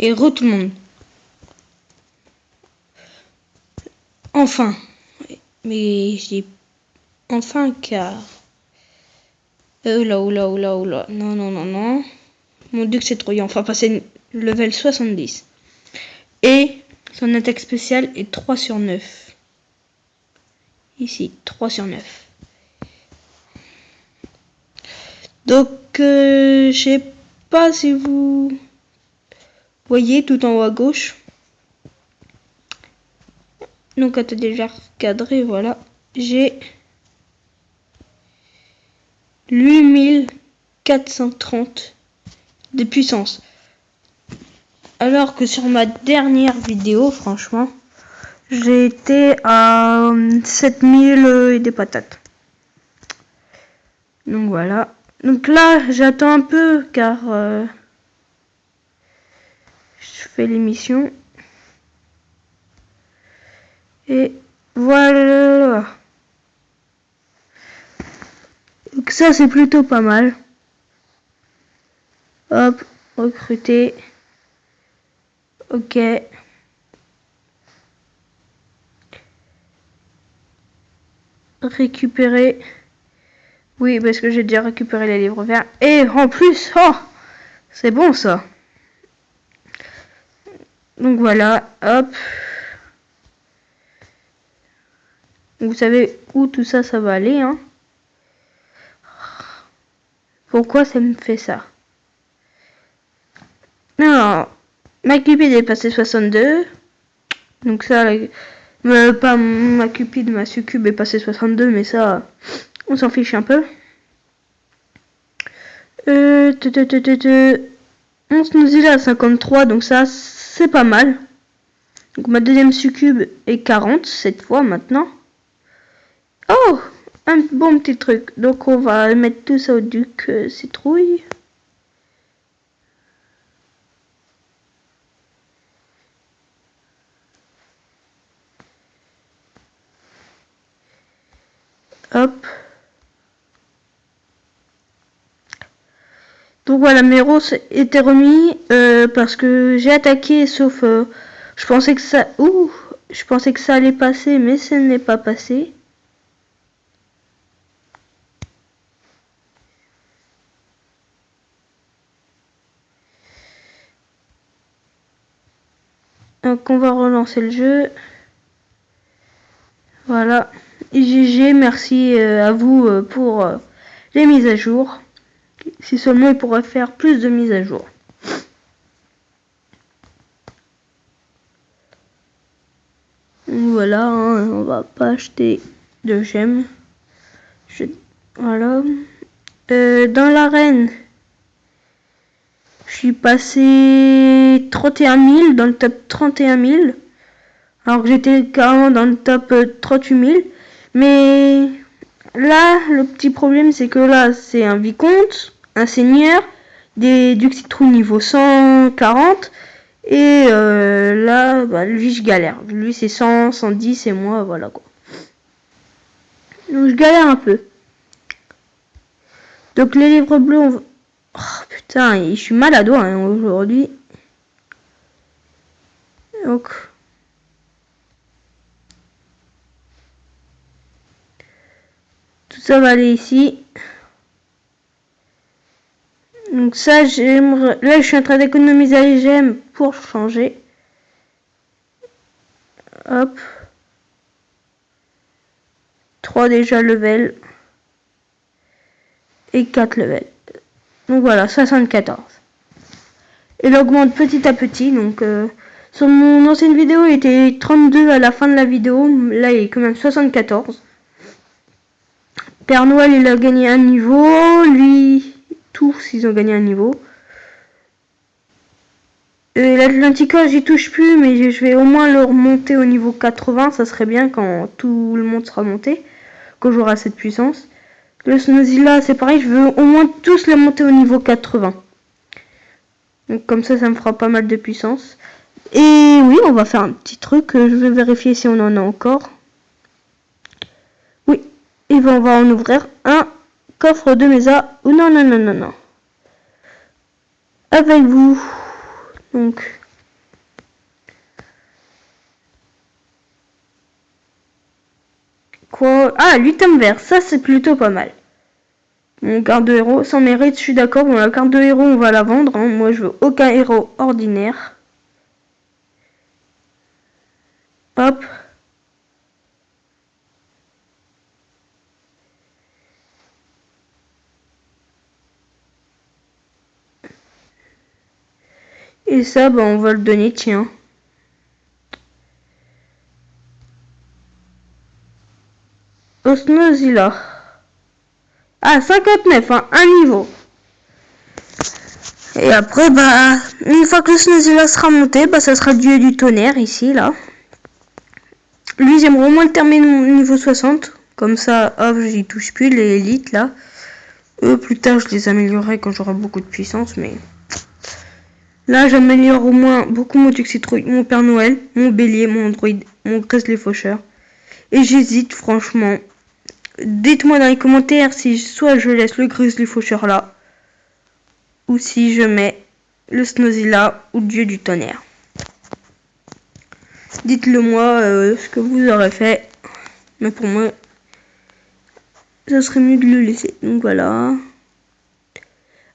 Et tout le monde. Enfin. Mais j'ai... Enfin car... Oula. Non. Mon dieu que c'est trop. Enfin passer level 70. Et son attaque spéciale est 3 sur 9. Ici, 3 sur 9. Donc, je sais pas si vous voyez tout en haut à gauche. Donc, à te déjà recadrer, voilà. J'ai 8430 de puissance. Alors que sur ma dernière vidéo, franchement, j'ai été à 7000 et des patates. Donc voilà. Donc là, j'attends un peu car je fais l'émission. Et voilà. Donc ça, c'est plutôt pas mal. Hop, recruter. Ok. Récupérer. Oui, parce que j'ai déjà récupéré les livres verts. Et en plus, oh, c'est bon ça. Donc voilà, hop. Vous savez où tout ça, ça va aller, hein. Pourquoi ça me fait ça? Non, ma cupide est passée 62. Donc ça, pas ma cupide, ma succube est passée 62, mais ça, on s'en fiche un peu. On se nous dit là à 53, donc ça, c'est pas mal. Donc ma deuxième succube est 40 cette fois maintenant. Oh, un bon petit truc. Donc on va mettre tout ça au duc citrouille. Hop. Donc voilà, mes roses étaient remis parce que j'ai attaqué, sauf je pensais que ça, je pensais que ça allait passer, mais ça n'est pas passé. Donc on va relancer le jeu. Voilà. GG, merci à vous pour les mises à jour. Si seulement il pourrait faire plus de mises à jour. Voilà, hein, on va pas acheter de gemmes. Voilà. Dans l'arène, je suis passé 31 000 dans le top 31 000. Alors que j'étais carrément dans le top 38 000. Mais là, le petit problème, c'est que là, c'est un vicomte, un seigneur, des ducs citrouilles niveau 140. Et là, bah, lui, je galère. Lui, c'est 100, 110 et moi, voilà quoi. Donc, je galère un peu. Donc, les livres bleus, on va... Oh, putain, je suis malade hein, aujourd'hui. Donc... Tout ça va aller ici. Donc ça, j'aimerais... Là, je suis en train d'économiser les gemmes pour changer. Hop. 3 déjà level. Et 4 level. Donc voilà, 74. Il augmente petit à petit. Donc sur mon ancienne vidéo, il était 32 à la fin de la vidéo. Là, il est quand même 74. Père Noël, il a gagné un niveau. Lui, tous, ils ont gagné un niveau. L'Atlantica, j'y touche plus, mais je vais au moins le remonter au niveau 80. Ça serait bien quand tout le monde sera monté, quand j'aurai cette puissance. Le Snowzilla, c'est pareil, je veux au moins tous les monter au niveau 80. Donc comme ça me fera pas mal de puissance. Et oui, on va faire un petit truc. Je vais vérifier si on en a encore. Oui, et ben on va en ouvrir un coffre de Mesa. Oh non. Avec vous. Donc, quoi? Ah, l'item vert, ça c'est plutôt pas mal. Mon carte de héros, sans mérite, je suis d'accord. Bon, la carte de héros, on va la vendre. Hein. Moi, je veux aucun héros ordinaire. Hop. Et ça, bah, on va le donner, tiens. Osnozilla. Ah, 59, hein, un niveau. Et après, bah, une fois que le Snozilla sera monté, bah, ça sera Dieu du tonnerre, ici, là. Lui, j'aimerais au moins le terminer au niveau 60. Comme ça, hop, j'y touche plus, les élites, là. Eux, plus tard, je les améliorerai quand j'aurai beaucoup de puissance, mais... Là, j'améliore au moins beaucoup mon Citrouille, mon Père Noël, mon Bélier, mon Android, mon Grizzly Faucheur. Et j'hésite, franchement. Dites-moi dans les commentaires si soit je laisse le Grizzly Faucheur là, ou si je mets le Snozilla ou Dieu du tonnerre. Dites-le moi ce que vous aurez fait. Mais pour moi, ça serait mieux de le laisser. Donc voilà.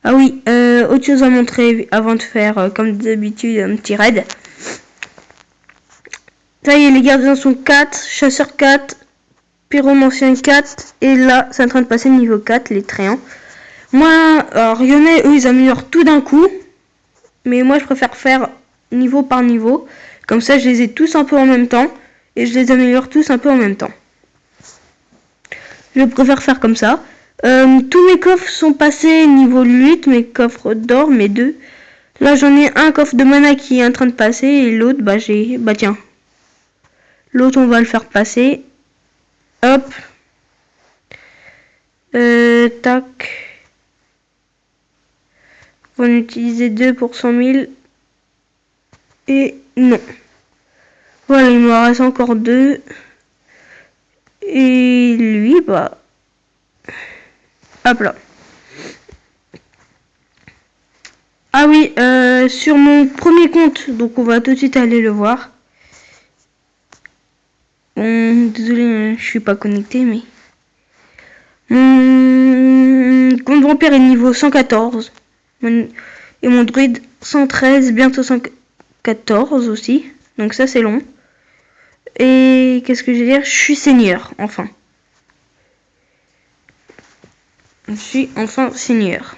Ah oui, autre chose à montrer avant de faire, comme d'habitude, un petit raid. Ça y est, les gardiens sont 4, chasseurs 4, pyromancien 4. Et là, c'est en train de passer niveau 4, les tréants. Moi, alors, Lyonnais, eux, ils améliorent tout d'un coup. Mais moi, je préfère faire niveau par niveau. Comme ça, je les ai tous un peu en même temps. Et je les améliore tous un peu en même temps. Je préfère faire comme ça. Tous mes coffres sont passés niveau 8. Mes coffres d'or, mes 2. Là, j'en ai un coffre de mana qui est en train de passer. Et l'autre, bah, j'ai... Bah, tiens. L'autre, on va le faire passer. Hop. Tac. On va en utiliser 2 pour 100 000. Et non. Voilà, il me reste encore 2. Et lui, bah... Hop là. Ah oui, sur mon premier compte, donc on va tout de suite aller le voir. Désolé, je suis pas connecté, mais... Mon compte vampire est niveau 114. Et mon druide 113, bientôt 114 aussi. Donc ça, c'est long. Et qu'est-ce que je vais dire? Je suis seigneur, enfin. Je suis enfin seigneur.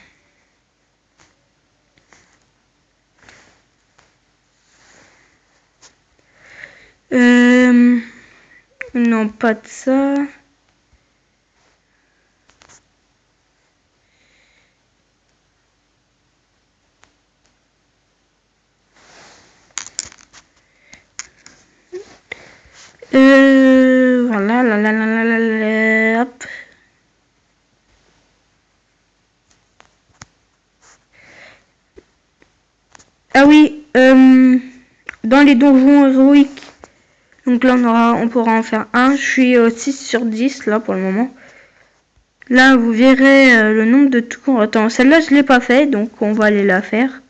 Non, pas de ça. Voilà, hop. Ah oui, dans les donjons héroïques, donc là on pourra en faire un. Je suis 6 sur 10 là pour le moment. Là vous verrez le nombre de tours. Attends, celle-là je l'ai pas fait, donc on va aller la faire.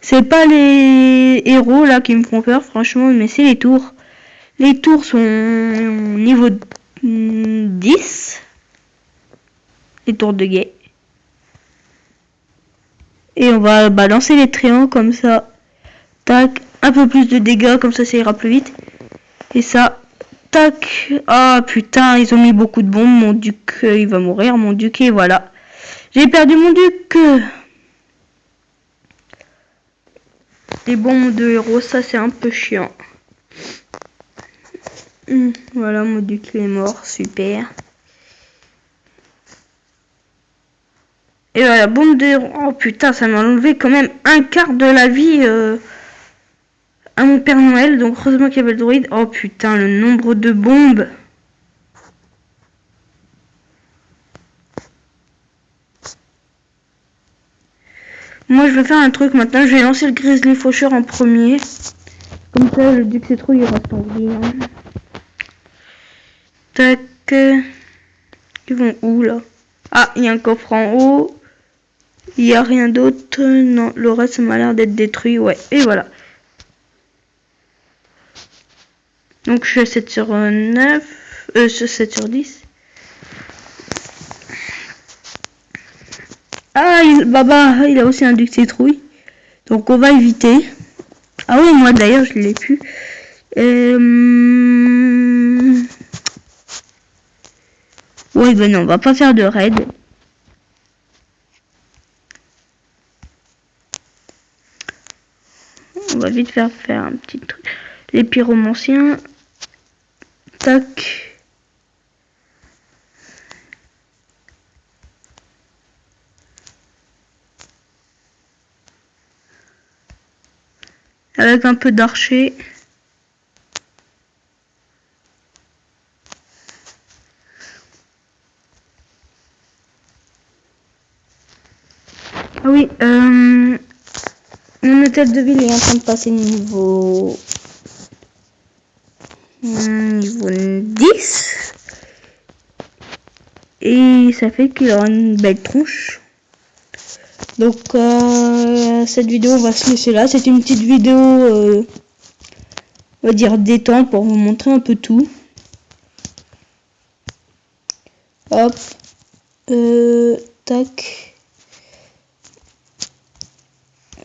C'est pas les héros là qui me font peur franchement, mais c'est les tours. Les tours sont niveau 10. Les tours de guet. Et on va balancer les tréants comme ça. Tac, un peu plus de dégâts, comme ça ira plus vite. Et ça, tac. Ah putain, ils ont mis beaucoup de bombes. Mon duc, il va mourir. Mon duc, et voilà. J'ai perdu mon duc. Les bombes de héros, ça c'est un peu chiant. Voilà, mon duc il est mort, super. Et voilà, bombe de héros. Oh putain, ça m'a enlevé quand même un quart de la vie à mon Père Noël. Donc heureusement qu'il y avait le droïde. Oh putain, le nombre de bombes. Moi je vais faire un truc maintenant. Je vais lancer le Grizzly Faucheur en premier. Comme ça, le duc c'est trop, il reste en vie. Hein. Tac. Ils vont où là? Ah, il y a un coffre en haut. Il n'y a rien d'autre. Non, le reste m'a l'air d'être détruit. Ouais, et voilà. Donc je suis à 7 sur 9. 7 sur 10. Ah, Baba, il a aussi un duc citrouille. Donc on va éviter. Ah oui, moi d'ailleurs je l'ai plus. Oui, ben non, on va pas faire de raid. On va vite faire un petit truc. Les pyromanciens. Tac. Avec un peu d'archer. Ah oui, mon hôtel de ville est en train de passer niveau 10. Et ça fait qu'il aura une belle tronche. Donc cette vidéo on va se laisser là. C'est une petite vidéo on va dire détente pour vous montrer un peu tout. Hop. Tac.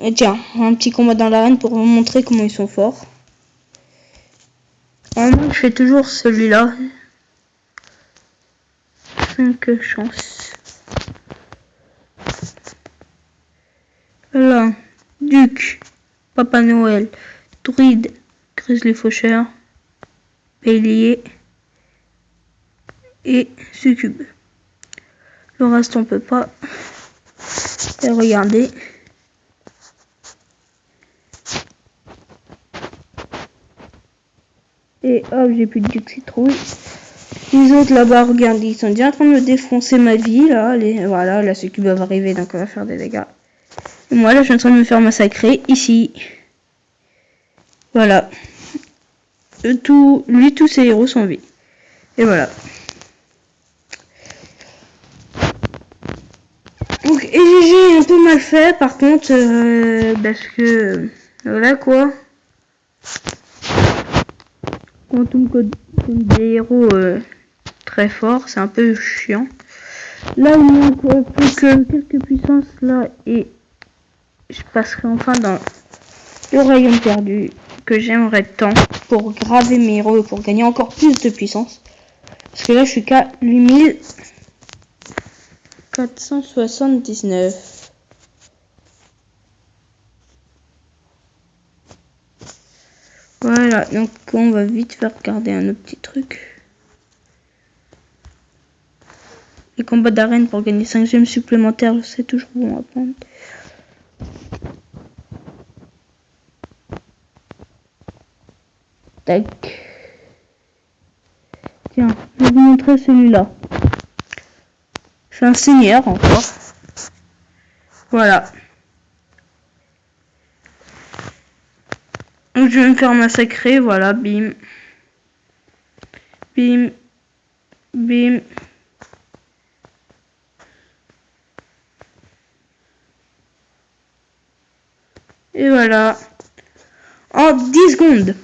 Et tiens, un petit combat dans l'arène pour vous montrer comment ils sont forts. Moi je fais toujours celui-là. 5 chances. Voilà. Duc. Papa Noël. Druide. Grizzly Faucheur. Bélier. Et succube. Le reste on peut pas. Et regardez. Et hop, j'ai plus de duc citrouille. Les autres là-bas, regardez, ils sont déjà en train de me défoncer ma vie là. Voilà, la succube va arriver donc on va faire des dégâts. Et moi là, je suis en train de me faire massacrer ici. Voilà. Tous ses héros sont vie. Et voilà. Donc, et j'ai un peu mal fait par contre, parce que voilà quoi. Quand on code des héros très forts, c'est un peu chiant. Là, il manque plus que quelques puissances là et je passerai enfin dans le royaume perdu que j'aimerais tant pour graver mes héros et pour gagner encore plus de puissance. Parce que là, je suis qu'à 8479. Voilà, donc on va vite faire regarder un autre petit truc. Les combats d'arène pour gagner 5 gemmes supplémentaires, c'est toujours bon à prendre. Tac. Tiens, je vais vous montrer celui-là. C'est un seigneur encore. Voilà. Donc je vais me faire massacrer, voilà, bim. Bim. Bim. Et voilà. En 10 secondes.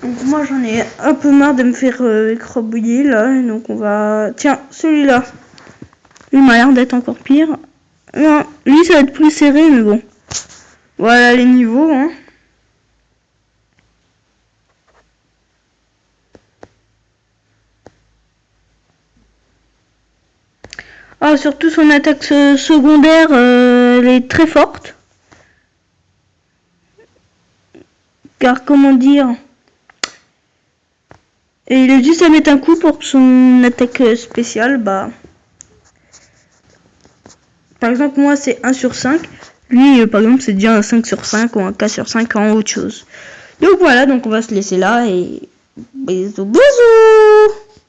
Donc moi j'en ai un peu marre de me faire écrabouiller là. Donc on va... Tiens, celui-là. Il m'a l'air d'être encore pire. Non, lui ça va être plus serré mais bon. Voilà les niveaux. Hein. Ah, surtout son attaque secondaire, elle est très forte. Car comment dire... Et il a juste à mettre un coup pour son attaque spéciale, bah... Par exemple, moi c'est 1 sur 5. Lui, par exemple, c'est déjà un 5 sur 5 ou un 4 sur 5 en autre chose. Donc voilà, donc on va se laisser là et... Bisous, bisous!